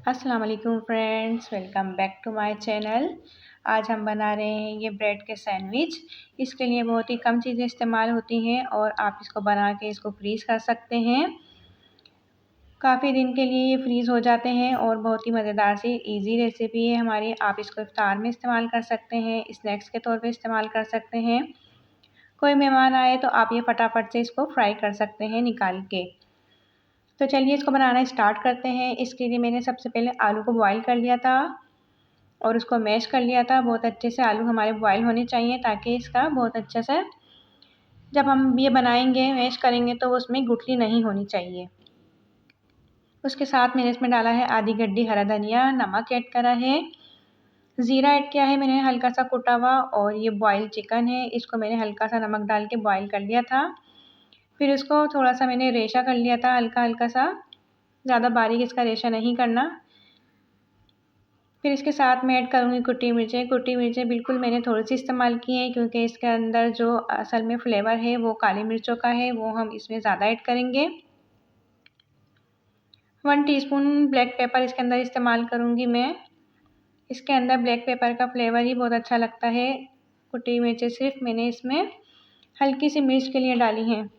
अस्सलाम वालेकुम friends, welcome back to my channel. आज हम बना रहे हैं ये ब्रेड के सैंडविच। इसके लिए बहुत ही कम चीज़ें इस्तेमाल होती हैं और आप इसको बना के इसको फ्रीज़ कर सकते हैं। काफ़ी दिन के लिए ये फ्रीज़ हो जाते हैं और बहुत ही मज़ेदार सी इजी रेसिपी है हमारी। आप इसको इफ्तार में इस्तेमाल कर सकते हैं, स्नैक्स के तौर पे इस्तेमाल कर सकते हैं। कोई मेहमान आए तो आप ये फटाफट से इसको फ्राई कर सकते हैं निकाल के। तो चलिए इसको बनाना स्टार्ट करते हैं। इसके लिए मैंने सबसे पहले आलू को बॉईल कर लिया था और उसको मैश कर लिया था। बहुत अच्छे से आलू हमारे बॉईल होने चाहिए ताकि इसका बहुत अच्छे से जब हम ये बनाएंगे मैश करेंगे तो उसमें गुठली नहीं होनी चाहिए। उसके साथ मैंने इसमें डाला है आधी गड्डी हरा धनिया, नमक ऐड करा है, ज़ीरा ऐड किया है मैंने हल्का सा कुटा हुआ, और ये बॉयल चिकन है, इसको मैंने हल्का सा नमक डाल के बॉयल कर लिया था। फिर इसको थोड़ा सा मैंने रेशा कर लिया था, हल्का हल्का सा, ज़्यादा बारीक इसका रेशा नहीं करना। फिर इसके साथ मैं ऐड करूँगी कुटी मिर्चें। कुटी मिर्चें बिल्कुल मैंने थोड़ी सी इस्तेमाल की हैं क्योंकि इसके अंदर जो असल में फ्लेवर है वो काली मिर्चों का है, वो हम इसमें ज़्यादा ऐड करेंगे। 1 टीस्पून ब्लैक पेपर इसके अंदर इस्तेमाल करूँगी मैं। इसके अंदर ब्लैक पेपर का फ्लेवर ही बहुत अच्छा लगता है। कुटी मिर्चें सिर्फ मैंने इसमें हल्की सी मिर्च के लिए डाली हैं।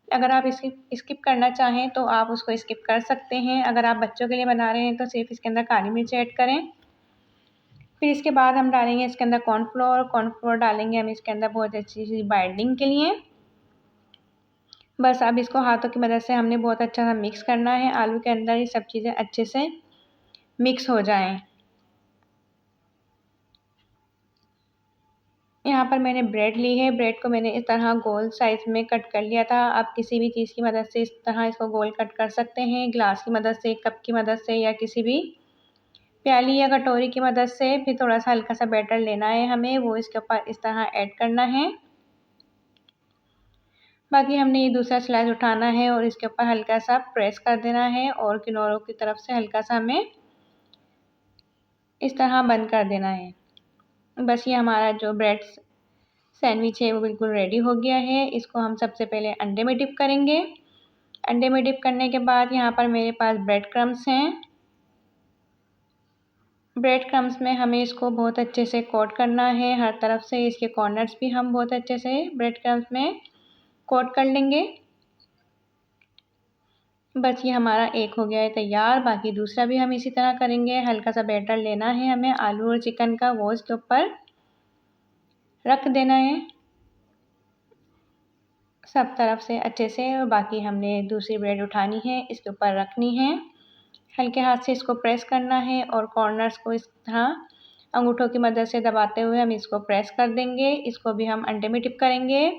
अगर आप स्किप करना चाहें तो आप उसको स्किप कर सकते हैं। अगर आप बच्चों के लिए बना रहे हैं तो सिर्फ इसके अंदर काली मिर्च ऐड करें। फिर इसके बाद हम डालेंगे इसके अंदर कॉर्नफ्लोर डालेंगे हम इसके अंदर बहुत अच्छी सी बाइंडिंग के लिए। बस अब इसको हाथों की मदद से हमने बहुत अच्छा सा मिक्स करना है। आलू के अंदर ये सब चीज़ें अच्छे से मिक्स हो जाएं। यहाँ पर मैंने ब्रेड ली है। ब्रेड को मैंने इस तरह गोल साइज़ में कट कर लिया था। आप किसी भी चीज़ की मदद से इस तरह इसको गोल कट कर सकते हैं, ग्लास की मदद से, कप की मदद से, या किसी भी प्याली या कटोरी की मदद से। फिर थोड़ा सा हल्का सा बैटर लेना है हमें, वो इसके ऊपर इस तरह ऐड करना है। बाकी हमने ये दूसरा स्लाइस उठाना है और इसके ऊपर हल्का सा प्रेस कर देना है और किनारों की तरफ से हल्का सा हमें इस तरह बंद कर देना है। बस ये हमारा जो ब्रेड सैंडविच है वो बिल्कुल रेडी हो गया है। इसको हम सबसे पहले अंडे में डिप करेंगे। अंडे में डिप करने के बाद यहाँ पर मेरे पास ब्रेड क्रम्स हैं। ब्रेड क्रम्स में हमें इसको बहुत अच्छे से कोट करना है हर तरफ से। इसके कॉर्नर्स भी हम बहुत अच्छे से ब्रेड क्रम्स में कोट कर लेंगे। बस ये हमारा एक हो गया है तैयार। बाकी दूसरा भी हम इसी तरह करेंगे। हल्का सा बैटर लेना है हमें आलू और चिकन का, वो इसके ऊपर रख देना है सब तरफ से अच्छे से। और बाकी हमने दूसरी ब्रेड उठानी है, इसके ऊपर रखनी है, हल्के हाथ से इसको प्रेस करना है और कॉर्नर्स को इस तरह अंगूठों की मदद से दबाते हुए हम इसको प्रेस कर देंगे। इसको भी हम अंडे में डिप करेंगे।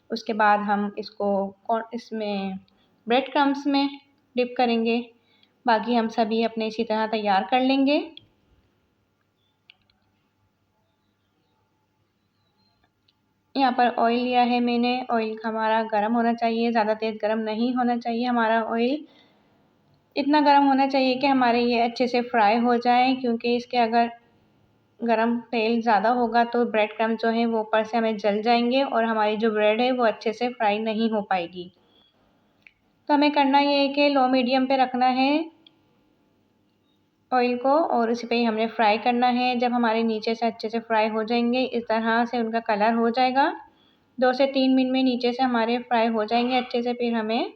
उसके बाद हम इसको इसमें ब्रेड क्रम्स में डिप करेंगे। बाकी हम सभी अपने इसी तरह तैयार कर लेंगे। यहाँ पर ऑयल लिया है मैंने। ऑयल हमारा गर्म होना चाहिए, ज़्यादा तेज़ गर्म नहीं होना चाहिए हमारा ऑयल। इतना गर्म होना चाहिए कि हमारे ये अच्छे से फ्राई हो जाए, क्योंकि इसके अगर गरम तेल ज़्यादा होगा तो ब्रेड क्रम्ब जो है वो ऊपर से हमें जल जाएंगे और हमारी जो ब्रेड है वो अच्छे से फ्राई नहीं हो पाएगी। तो हमें करना ये है कि लो मीडियम पे रखना है ऑयल को और उसी पे ही हमने फ्राई करना है। जब हमारे नीचे से अच्छे से फ्राई हो जाएंगे, इस तरह से उनका कलर हो जाएगा, 2 से 3 मिनट में नीचे से हमारे फ्राई हो जाएंगे अच्छे से। फिर हमें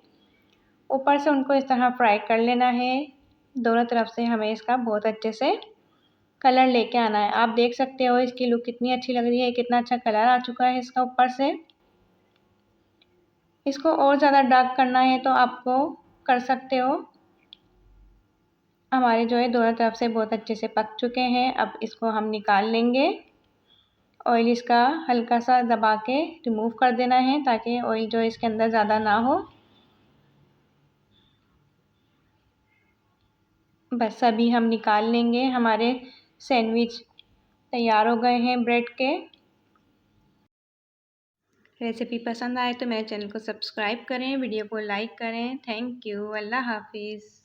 ऊपर से उनको इस तरह फ्राई कर लेना है। दोनों तरफ से हमें इसका बहुत अच्छे से कलर लेके आना है। आप देख सकते हो इसकी लुक कितनी अच्छी लग रही है, कितना अच्छा कलर आ चुका है इसका ऊपर से। इसको और ज़्यादा डार्क करना है तो आपको कर सकते हो। हमारे जो है दोनों तरफ से बहुत अच्छे से पक चुके हैं। अब इसको हम निकाल लेंगे। ऑयल इसका हल्का सा दबा के रिमूव कर देना है ताकि ऑयल जो है इसके अंदर ज़्यादा ना हो। बस सभी हम निकाल लेंगे। हमारे सैंडविच तैयार हो गए हैं ब्रेड के। रेसिपी पसंद आए तो मेरे चैनल को सब्सक्राइब करें, वीडियो को लाइक करें। Thank you. अल्लाह हाफिज़।